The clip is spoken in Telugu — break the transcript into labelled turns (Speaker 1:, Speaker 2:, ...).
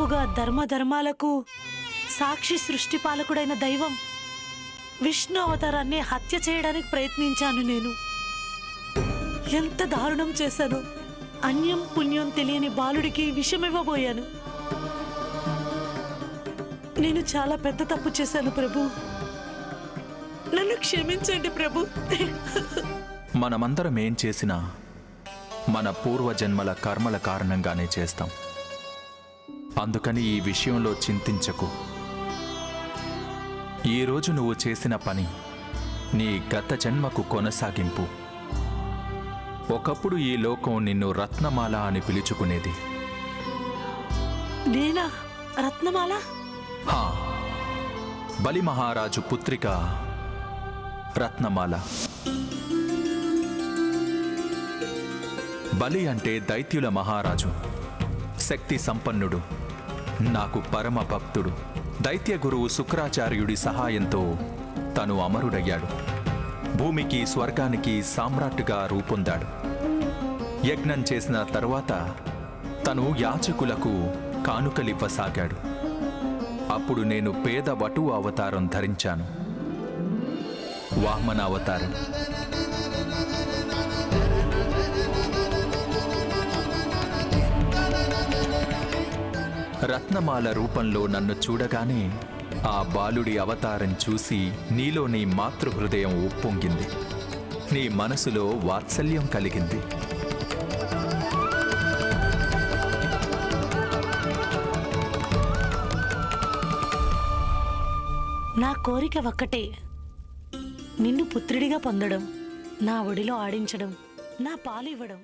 Speaker 1: రెట్టింపుగా ధర్మాలకు సాక్షి సృష్టిపాలకుడైన దైవం విష్ణు అవతారాన్ని హత్య చేయడానికి ప్రయత్నించాను. నేను ఎంత దారుణం చేశాను. అన్యం పుణ్యం తెలియని బాలుడికి విషమివ్వబోయాను. నేను చాలా పెద్ద తప్పు చేశాను ప్రభు. నన్ను క్షమించండి ప్రభు.
Speaker 2: మనమందరం ఏం చేసినా మన పూర్వజన్మల కర్మల కారణంగానే చేస్తాం. అందుకని ఈ విషయంలో చింతించకు. ఈరోజు నువ్వు చేసిన పని నీ గత జన్మకు కొనసాగింపు. ఒకప్పుడు ఈ లోకం నిన్ను రత్నమాల అని పిలుచుకునేది.
Speaker 1: నేనా రత్నమాల?
Speaker 2: హా, బలి మహారాజు పుత్రిక రత్నమాల. బలి అంటే దైత్యుల మహారాజు, శక్తి సంపన్నుడు, నాకు పరమ భక్తుడు. దైత్య గురువు శుక్రాచార్యుడి సహాయంతో తను అమరుడయ్యాడు. భూమికి స్వర్గానికి సామ్రాట్టుగా రూపొందాడు. యజ్ఞం చేసిన తరువాత తను యాచకులకు కానుకలివ్వసాగాడు. అప్పుడు నేను పేద వటు అవతారం ధరించాను, వామన అవతారం. రత్నమాల రూపంలో నన్ను చూడగానే ఆ బాలుడి అవతారం చూసి నీలో నీ మాతృహృదయం ఉప్పొంగింది, నీ మనసులో వాత్సల్యం కలిగింది.
Speaker 1: నా కోరిక ఒక్కటే, నిన్ను పుత్రుడిగా పొందడం, నా ఒడిలో ఆడించడం, నా పాలు ఇవ్వడం.